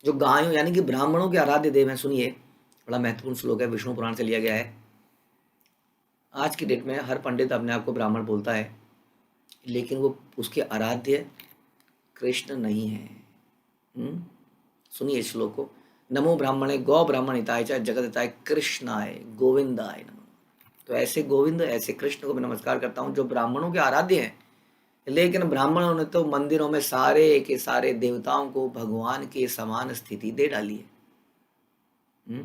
जो गायों यानी कि ब्राह्मणों के आराध्य देव हैं। सुनिए, बड़ा महत्वपूर्ण श्लोक है, विष्णु पुराण से लिया गया है। आज की डेट में हर पंडित अपने आप को ब्राह्मण बोलता है, लेकिन वो उसके आराध्य कृष्ण नहीं है। सुनिए इस श्लोक को। नमो ब्राह्मणे गौ ब्राह्मण हिताय च जगत हिताय कृष्णाय गोविंदाय नमः। तो ऐसे गोविंद, ऐसे कृष्ण को मैं नमस्कार करता हूँ जो ब्राह्मणों के आराध्य हैं। लेकिन ब्राह्मणों ने तो मंदिरों में सारे के सारे देवताओं को भगवान के समान स्थिति दे डाली है।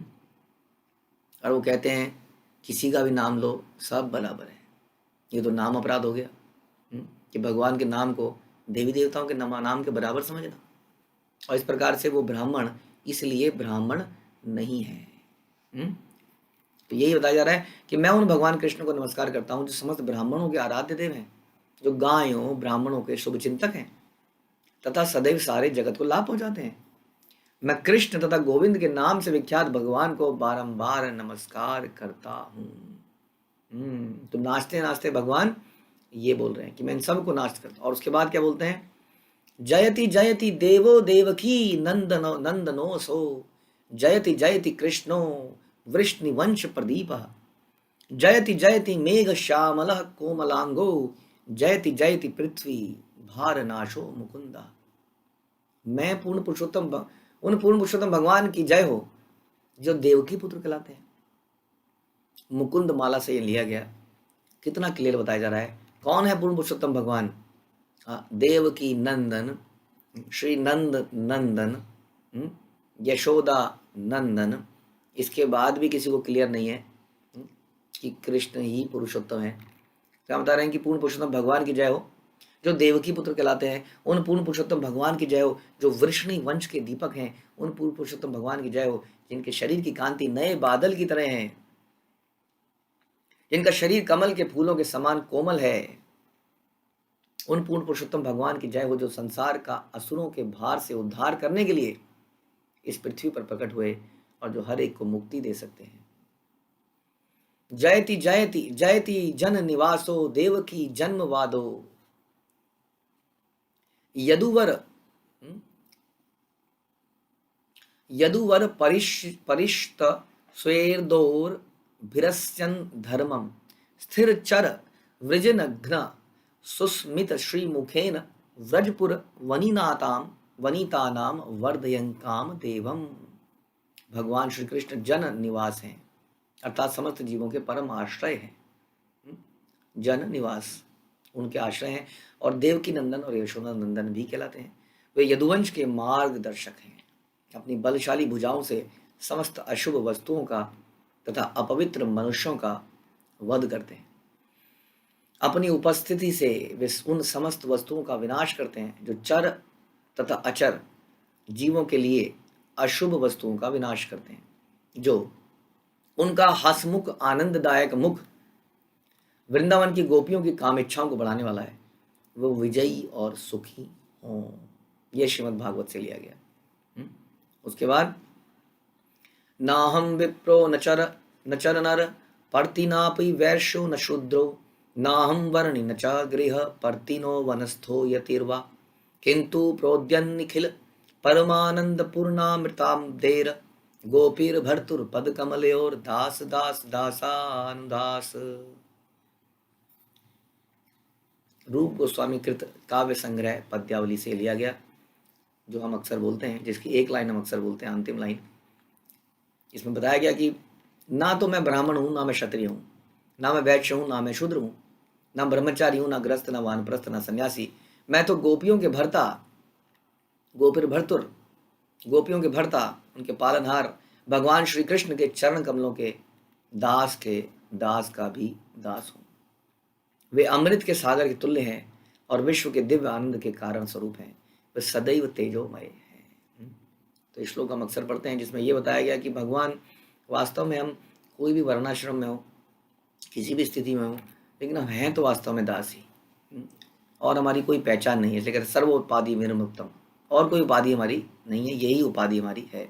और वो कहते हैं किसी का भी नाम लो सब बराबर है। ये तो नाम अपराध हो गया कि भगवान के नाम को देवी देवताओं के नाम के बराबर समझना। और इस प्रकार से वो ब्राह्मण इसलिए ब्राह्मण नहीं है। तो यही बताया जा रहा है कि मैं उन भगवान कृष्ण को नमस्कार करता हूँ जो समस्त ब्राह्मणों के आराध्य देव हैं, जो गायों ब्राह्मणों के शुभ चिंतक हैं तथा सदैव सारे जगत को लाभ पहुंचाते हैं। मैं कृष्ण तथा गोविंद के नाम से विख्यात भगवान को बारंबार नमस्कार करता हूँ। तो नाचते नाचते भगवान ये बोल रहे हैं कि मैं इन सबको नाच करता हूँ। और उसके बाद क्या बोलते हैं, जयति जयति देवो देवकी नंदनो नंदनो सो, जयति जयति कृष्णो वृष्णिवंश प्रदीप, जयति जयति मेघ श्यामल कोमलांगो, जयति जयति पृथ्वी भारनाशो मुकुंदा। मैं पूर्ण पुरुषोत्तम, उन पूर्ण पुरुषोत्तम भगवान की जय हो जो देवकी पुत्र कहलाते हैं। मुकुंद माला से ये लिया गया। कितना क्लियर बताया जा रहा है कौन है पूर्ण पुरुषोत्तम भगवान। देवकी नंदन, श्री नंद नंदन, यशोदा नंदन। इसके बाद भी किसी को क्लियर नहीं है कि कृष्ण ही पुरुषोत्तम है। क्या बता रहे हैं कि पूर्ण पुरुषोत्तम भगवान की जय हो जो देवकी पुत्र कहलाते हैं। उन पूर्ण पुरुषोत्तम भगवान की जय हो जो वृष्णि वंश के दीपक हैं। उन पूर्ण पुरुषोत्तम भगवान की जय हो जिनके शरीर की कांति नए बादल की तरह है, जिनका शरीर कमल के फूलों के समान कोमल है। उन पूर्ण पुरुषोत्तम भगवान की जय हो जो संसार का असुरों के भार से उद्धार करने के लिए इस पृथ्वी पर प्रकट हुए और जो हर एक को मुक्ति दे सकते हैं। जयति जयति जयति जन निवासो देवकी जन्म वादो, यदुवर यदुवर परिष्ट स्वेर्दोर भिरस्यन धर्मम, स्थिर चर वृजनघ्न सुस्मित श्रीमुखेन व्रजपुर वनितानाम वर्धयंकाम देवम। भगवान श्री कृष्ण जन निवास हैं, अर्थात समस्त जीवों के परम आश्रय हैं। जन निवास उनके आश्रय हैं और देवकी नंदन और यशोदा नंदन भी कहलाते हैं। वे यदुवंश के मार्गदर्शक हैं। अपनी बलशाली भुजाओं से समस्त अशुभ वस्तुओं का तथा अपवित्र मनुष्यों का वध करते हैं। अपनी उपस्थिति से वे उन समस्त वस्तुओं का विनाश करते हैं जो चर तथा अचर जीवों के लिए अशुभ वस्तुओं का विनाश करते हैं। जो उनका हसमुख आनंददायक मुख वृंदावन की गोपियों की काम इच्छाओं को बढ़ाने वाला है, वो विजयी और सुखी हों। यह श्रीमद् भागवत से लिया गया। उसके बाद ना हम विप्रो न चर नर पर्तिनापि वैश्यो न शूद्रो, ना हम वर्णि न च गृह पर्तिनो वनस्थो यतिर्वा, किंतु प्रोद्यन निखिल परमानंद पूर्णामृताब्देर, गोपीर भर्तुर पद कमलयोर दास दास दासानुदास। रूप गोस्वामी कृत काव्य संग्रह पद्यावली से लिया गया, जो हम अक्सर बोलते हैं, जिसकी एक लाइन हम अक्सर बोलते हैं, अंतिम लाइन। इसमें बताया गया कि ना तो मैं ब्राह्मण हूँ, ना मैं क्षत्रिय हूँ, ना मैं वैश्य हूँ, ना मैं शूद्र हूँ, ना ब्रह्मचारी हूँ, ना ग्रस्त, ना वानप्रस्थ, ना सन्यासी। मैं तो गोपियों के भर्ता, गोपीर भर्तुर, गोपियों के भर्ता, उनके पालनहार भगवान श्री कृष्ण के चरण कमलों के दास का भी दास हूँ। वे अमृत के सागर के तुल्य हैं और विश्व के दिव्य आनंद के कारण स्वरूप हैं। वे सदैव तेजोमय हैं। तो इस श्लोक हम अक्सर पढ़ते हैं, जिसमें यह बताया गया कि भगवान वास्तव में, हम कोई भी वर्णाश्रम में हो, किसी भी स्थिति में हो, लेकिन हम हैं तो वास्तव में दास ही, और हमारी कोई पहचान नहीं है। इसलिए कहते सर्वोपाधि विनिर्मुक्तम, और कोई उपाधि हमारी नहीं है, यही उपाधि हमारी है।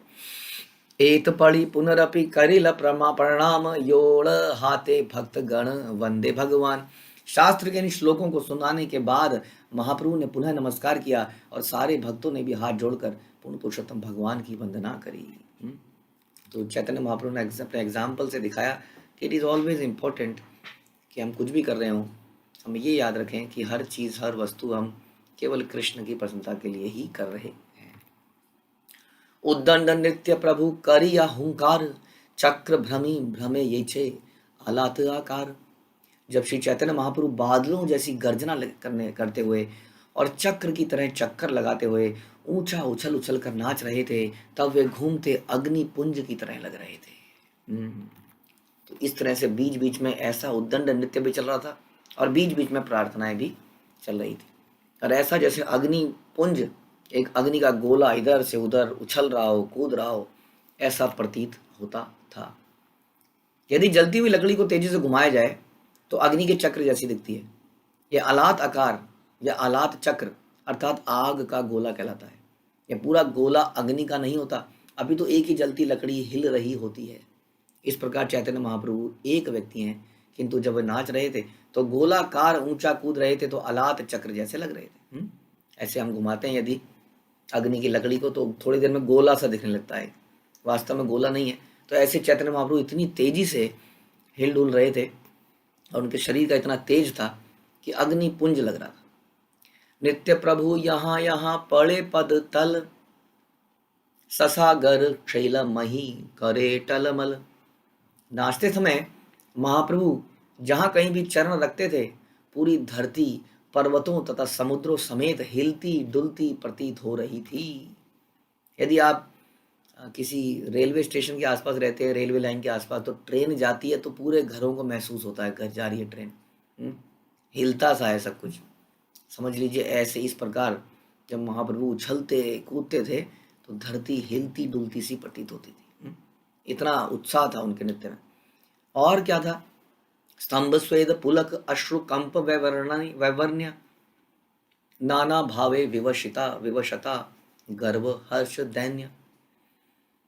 एत पढ़ी पुनरपि करिल प्रणाम, योड़ हाथे भक्त गण वंदे भगवान, शास्त्र के इन श्लोकों को सुनाने के बाद महाप्रभु ने पुनः नमस्कार किया और सारे भक्तों ने भी हाथ जोड़कर पूर्ण पुरुषोत्तम भगवान की वंदना करी। तो चैतन्य महाप्रभु ने अपने एग्जाम्पल से दिखाया कि इट इज़ ऑलवेज इम्पोर्टेंट कि हम कुछ भी कर रहे हों, हम ये याद रखें कि हर चीज़, हर वस्तु हम केवल कृष्ण की प्रसन्नता के लिए ही कर रहे हैं। उद्दंड नृत्य प्रभु करी या हुंकार, चक्र भ्रमी भ्रमे ये छे आलात आकार। जब श्री चैतन्य महाप्रभु बादलों जैसी गर्जना करते हुए और चक्र की तरह चक्कर लगाते हुए ऊंचा उछल उछल कर नाच रहे थे, तब वे घूमते अग्नि पुंज की तरह लग रहे थे। तो इस तरह से बीच बीच में ऐसा उद्दंड नृत्य भी चल रहा था और बीच बीच में प्रार्थनाएं भी चल रही थी, और ऐसा जैसे अग्नि पुंज, एक अग्नि का गोला इधर से उधर उछल रहा हो, कूद रहा हो, ऐसा प्रतीत होता था। यदि जलती हुई लकड़ी को तेजी से घुमाया जाए तो अग्नि के चक्र जैसी दिखती है। यह आलात आकार या आलात चक्र अर्थात आग का गोला कहलाता है। यह पूरा गोला अग्नि का नहीं होता, अभी तो एक ही जलती लकड़ी हिल रही होती है। इस प्रकार चैतन्य महाप्रभु एक व्यक्ति हैं, किंतु जब वे नाच रहे थे तो गोलाकार ऊंचा कूद रहे थे तो आलात चक्र जैसे लग रहे थे। ऐसे हम घुमाते हैं यदि अग्नि की लकड़ी को तो थोड़ी देर में गोला सा दिखने लगता है, वास्तव में गोला नहीं है। तो ऐसे चैतन्य महाप्रभु इतनी तेजी से हिल डुल रहे थे और उनके शरीर का इतना तेज था कि अग्नि पुंज लग रहा था। नित्य प्रभु यहाँ यहाँ पड़े पद तल, ससागर शैल मही करे टलमल। नाचते समय महाप्रभु जहाँ कहीं भी चरण रखते थे, पूरी धरती पर्वतों तथा समुद्रों समेत हिलती डुलती प्रतीत हो रही थी। यदि आप किसी रेलवे स्टेशन के आसपास रहते हैं, रेलवे लाइन के आसपास, तो ट्रेन जाती है तो पूरे घरों को महसूस होता है, घर जा रही है ट्रेन, हिलता सा है सब कुछ। समझ लीजिए ऐसे इस प्रकार जब महाप्रभु उछलते कूदते थे तो धरती हिलती डुलती सी प्रतीत होती थी। इतना उत्साह था उनके नृत्य में। और क्या था? स्तंभ स्वेद पुलक अश्रु कंप वैवर्ण्य, नाना भावे विवशता गर्व हर्ष दैन्य।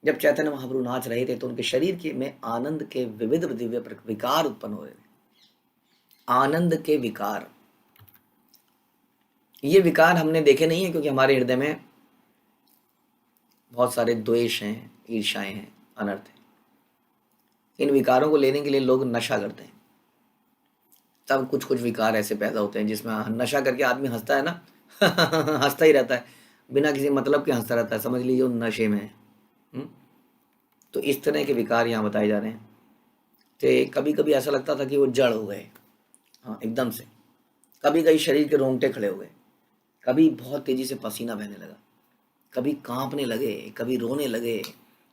जब चैतन्य महाप्रभु नाच रहे थे तो उनके शरीर के में आनंद के विविध दिव्य विकार उत्पन्न हो रहे थे। आनंद के विकार, ये विकार हमने देखे नहीं है क्योंकि हमारे हृदय में बहुत सारे द्वेष हैं, ईर्ष्याएं हैं, अनर्थ है। इन विकारों को लेने के लिए लोग नशा करते हैं, तब कुछ कुछ विकार ऐसे पैदा होते हैं जिसमें नशा करके आदमी हंसता है ना हंसता ही रहता है, बिना किसी मतलब के हंसता रहता है, समझ लीजिए वो नशे में है। तो इस तरह के विकार यहाँ बताए जा रहे हैं। तो कभी कभी ऐसा लगता था कि वो जड़ हो गए, हाँ एकदम से, कभी कभी शरीर के रोंगटे खड़े हो गए, कभी बहुत तेजी से पसीना बहने लगा, कभी कांपने लगे, कभी रोने लगे,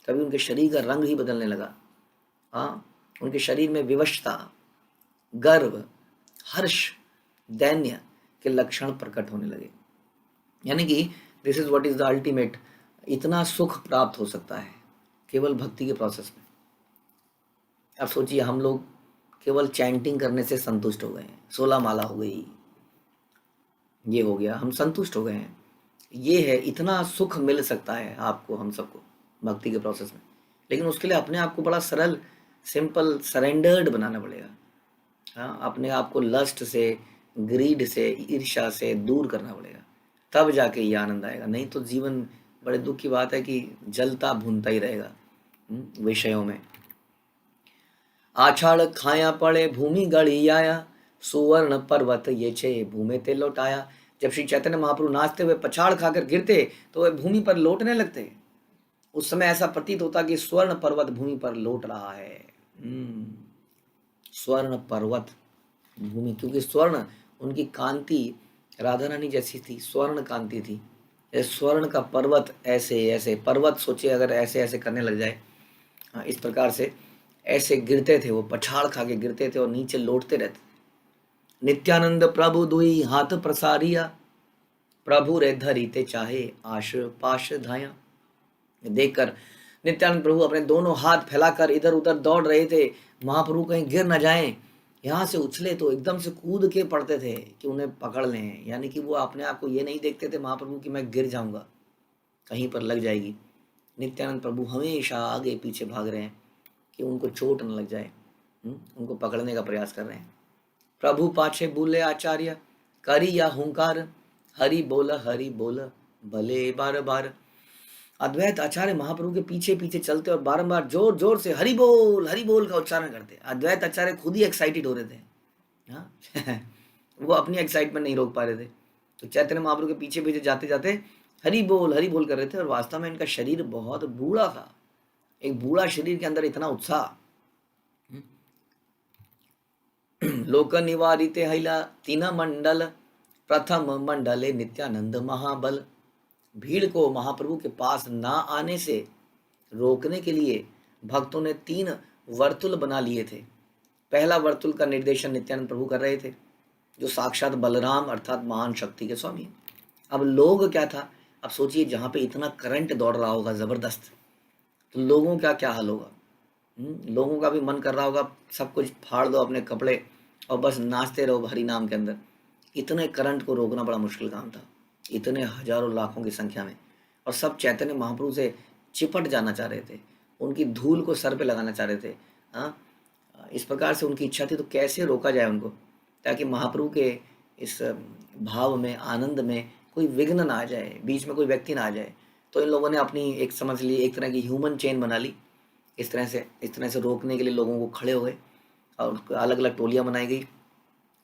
कभी उनके शरीर का रंग ही बदलने लगा। हाँ, उनके शरीर में विवशता, गर्व, हर्ष, दैन्य के लक्षण प्रकट होने लगे। यानी कि this is what is the ultimate, इतना सुख प्राप्त हो सकता है केवल भक्ति के प्रोसेस में। अब सोचिए हम लोग केवल चैंटिंग करने से संतुष्ट हो गए हैं, 16 माला हो गई, ये हो गया, हम संतुष्ट हो गए हैं। ये है, इतना सुख मिल सकता है आपको, हम सबको भक्ति के प्रोसेस में, लेकिन उसके लिए अपने आप को बड़ा सरल, सिंपल, सरेंडर्ड बनाना पड़ेगा। हाँ, अपने आप को लस्ट से, ग्रीड से, ईर्ष्या से दूर करना पड़ेगा, तब जाके ये आनंद आएगा। नहीं तो जीवन, बड़े दुख की बात है कि जलता भूनता ही रहेगा विषयों में। आछाड़ खाया पड़े भूमि गढ़ी आया, सुवर्ण पर्वत ये छे भूमि ते लौटाया। जब श्री चैतन्य महाप्रभु नाचते हुए पछाड़ खाकर गिरते तो वे भूमि पर लौटने लगते। उस समय ऐसा प्रतीत होता कि स्वर्ण पर्वत भूमि पर लौट रहा है। स्वर्ण पर्वत भूमि, क्योंकि स्वर्ण, उनकी कांति राधा रानी जैसी थी, स्वर्ण कांति थी। स्वर्ण का पर्वत, ऐसे ऐसे पर्वत सोचे अगर ऐसे ऐसे करने लग जाए, हाँ इस प्रकार से ऐसे गिरते थे वो, पछाड़ खा के गिरते थे और नीचे लौटते रहते। नित्यानंद प्रभु दुई हाथ प्रसारिया, प्रभु रे धरीते चाहे आश पाश धाया। देखकर नित्यानंद प्रभु अपने दोनों हाथ फैलाकर इधर उधर दौड़ रहे थे, महाप्रभु कहीं गिर न जाएं। यहाँ से उछले तो एकदम से कूद के पड़ते थे कि उन्हें पकड़ लें, यानी कि वो अपने आप को ये नहीं देखते थे महाप्रभु कि मैं गिर जाऊंगा, कहीं पर लग जाएगी। नित्यानंद प्रभु हमेशा आगे पीछे भाग रहे हैं कि उनको चोट न लग जाए, उनको पकड़ने का प्रयास कर रहे हैं। प्रभु पाछे बोले आचार्य, करी या हुंकार, हरि बोल भले बार बार। अद्वैत आचार्य महाप्रभु के पीछे पीछे चलते और बारंबार जोर जोर से हरि बोल का उच्चारण करते। अद्वैत आचार्य खुद ही एक्साइटेड हो रहे थे, हाँ वो अपनी एक्साइटमेंट नहीं रोक पा रहे थे, तो चैतन्य महाप्रभु के पीछे पीछे जाते जाते हरि बोल कर रहे थे। और वास्तव में इनका शरीर बहुत बूढ़ा था, एक बूढ़ा शरीर के अंदर इतना उत्साह। लोक निवारिते हैला तीन मंडल, प्रथम मंडले नित्यानंद महाबल। भीड़ को महाप्रभु के पास ना आने से रोकने के लिए भक्तों ने 3 वर्तुल बना लिए थे। पहला वर्तुल का निर्देशन नित्यानंद प्रभु कर रहे थे, जो साक्षात बलराम अर्थात महान शक्ति के स्वामी हैं। अब लोग क्या था, अब सोचिए जहाँ पे इतना करंट दौड़ रहा होगा जबरदस्त, तो लोगों का क्या हाल होगा। लोगों का भी मन कर रहा होगा सब कुछ फाड़ दो अपने कपड़े और बस नाचते रहो हरि नाम के अंदर। इतने करंट को रोकना बड़ा मुश्किल काम था, इतने हजारों लाखों की संख्या में, और सब चैतन्य महाप्रभु से चिपट जाना चाह रहे थे, उनकी धूल को सर पे लगाना चाह रहे थे। हाँ, इस प्रकार से उनकी इच्छा थी, तो कैसे रोका जाए उनको, ताकि महाप्रभु के इस भाव में, आनंद में कोई विघ्न ना आ जाए, बीच में कोई व्यक्ति ना आ जाए। तो इन लोगों ने अपनी एक समझ ली एक तरह की ह्यूमन चेन बना ली। इस तरह से रोकने के लिए लोगों को खड़े हो गए और अलग अलग टोलियाँ बनाई गई,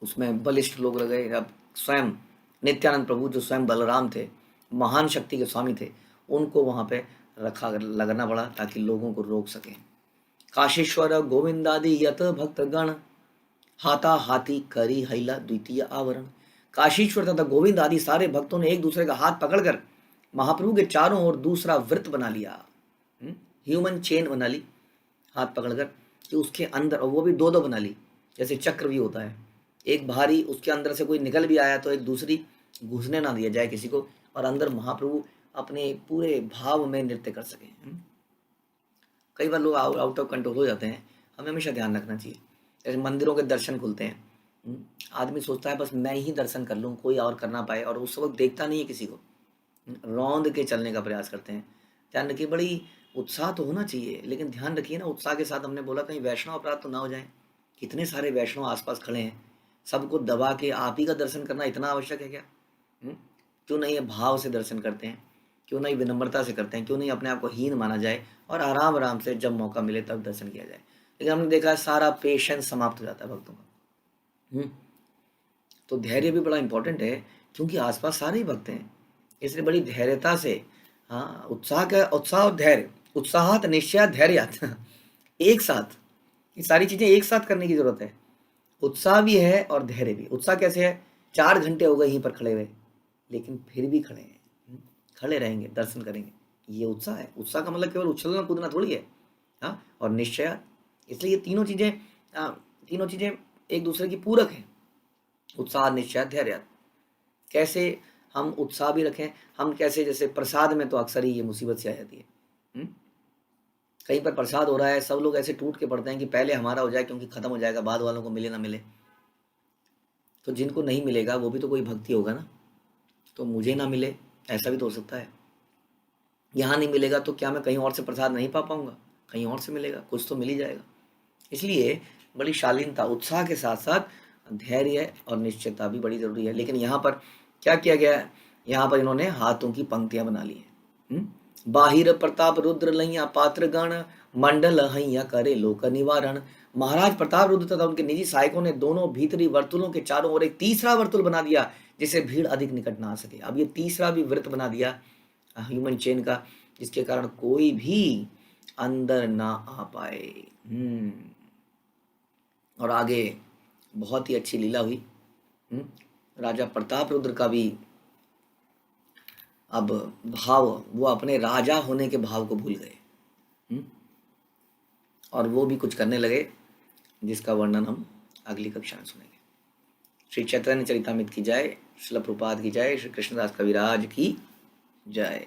उसमें बलिष्ठ लोग लग गए। अब स्वयं नित्यानंद प्रभु जो स्वयं बलराम थे, महान शक्ति के स्वामी थे, उनको वहाँ पे लगना पड़ा ताकि लोगों को रोक सकें। काशीश्वर गोविंदादि यत भक्त गण, हाथा हाथी करी हैला द्वितीय आवरण। काशीश्वर तथा गोविंद आदि सारे भक्तों ने एक दूसरे का हाथ पकड़कर महाप्रभु के चारों ओर दूसरा वृत्त बना लिया, ह्यूमन चेन बना ली हाथ पकड़कर, कि उसके अंदर, और वो भी 2-2 बना ली, जैसे चक्र भी होता है, एक भारी, उसके अंदर से कोई निकल भी आया तो एक दूसरी घुसने ना दिया जाए किसी को, और अंदर महाप्रभु अपने पूरे भाव में नृत्य कर सके। कई बार लोग आउट ऑफ कंट्रोल हो जाते हैं, हमें हमेशा ध्यान रखना चाहिए। जैसे मंदिरों के दर्शन खुलते हैं, आदमी सोचता है बस मैं ही दर्शन कर लूँ, कोई और कर ना पाए, और उस वक्त देखता नहीं है किसी को, रौंद के चलने का प्रयास करते हैं। ध्यान रखिए, बड़ी उत्साह तो होना चाहिए, लेकिन ध्यान रखिए ना, उत्साह के साथ हमने बोला कहीं वैष्णव अपराध तो ना हो जाए। कितने सारे वैष्णव आसपास खड़े हैं, सबको दबा के आप ही का दर्शन करना इतना आवश्यक है क्या? क्यों नहीं है भाव से दर्शन करते हैं, क्यों नहीं विनम्रता से करते हैं, क्यों नहीं अपने आप को हीन माना जाए और आराम आराम से जब मौका मिले तब दर्शन किया जाए। लेकिन हमने देखा है सारा पेशेंस समाप्त हो जाता है भक्तों का। तो धैर्य भी बड़ा इंपॉर्टेंट है, क्योंकि आसपास सारे ही भक्त हैं, इसलिए बड़ी धैर्यता से, हाँ, उत्साह और धैर्य, उत्साहत निश्चय धैर्यात एक साथ, ये सारी चीजें एक साथ करने की जरूरत है। उत्साह भी है और धैर्य भी। उत्साह कैसे है, 4 घंटे हो गए यहीं पर खड़े हुए, लेकिन फिर भी खड़े हैं, खड़े रहेंगे, दर्शन करेंगे, ये उत्साह है। उत्साह का मतलब केवल उछलना कूदना थोड़ी है। हाँ, और निश्चय, इसलिए ये तीनों चीजें एक दूसरे की पूरक हैं, उत्साह निश्चय धैर्य। कैसे हम उत्साह भी रखें, हम कैसे, जैसे प्रसाद में तो अक्सर ही ये मुसीबत से आ जाती है। कहीं पर प्रसाद हो रहा है, सब लोग ऐसे टूट के पड़ते हैं कि पहले हमारा हो जाए क्योंकि खत्म हो जाएगा, बाद वालों को मिले ना मिले। तो जिनको नहीं मिलेगा वो भी तो कोई भक्ति होगा ना, तो मुझे ना मिले, ऐसा भी तो हो सकता है। यहाँ नहीं मिलेगा तो क्या मैं कहीं और से प्रसाद नहीं पा पाऊंगा? कहीं और से मिलेगा, कुछ तो मिल ही जाएगा। इसलिए बड़ी शालीनता, उत्साह के साथ साथ धैर्य और निश्चयता भी बड़ी जरूरी है। लेकिन यहाँ पर क्या किया गया है, यहाँ पर इन्होंने हाथों की पंक्तियां बना ली है। बाहिर प्रताप रुद्र लैया पात्र गण, मंडल हैया करे लोक निवारण। महाराज प्रताप रुद्र तथा उनके निजी सहायकों ने दोनों भीतरी वर्तुलों के चारों ओर एक तीसरा वर्तुल बना दिया, जिससे भीड़ अधिक निकट ना आ सके। अब ये तीसरा भी वृत्त बना दिया ह्यूमन चेन का, जिसके कारण कोई भी अंदर ना आ पाए। और आगे बहुत ही अच्छी लीला हुई। राजा प्रताप रुद्र का भी अब भाव, वो अपने राजा होने के भाव को भूल गए, और वो भी कुछ करने लगे, जिसका वर्णन हम अगली कक्षा में सुनेंगे। श्री चैतन्य चरितामृत की जय, श्रील प्रभुपाद की जय, श्री कृष्णदास कविराज की जय।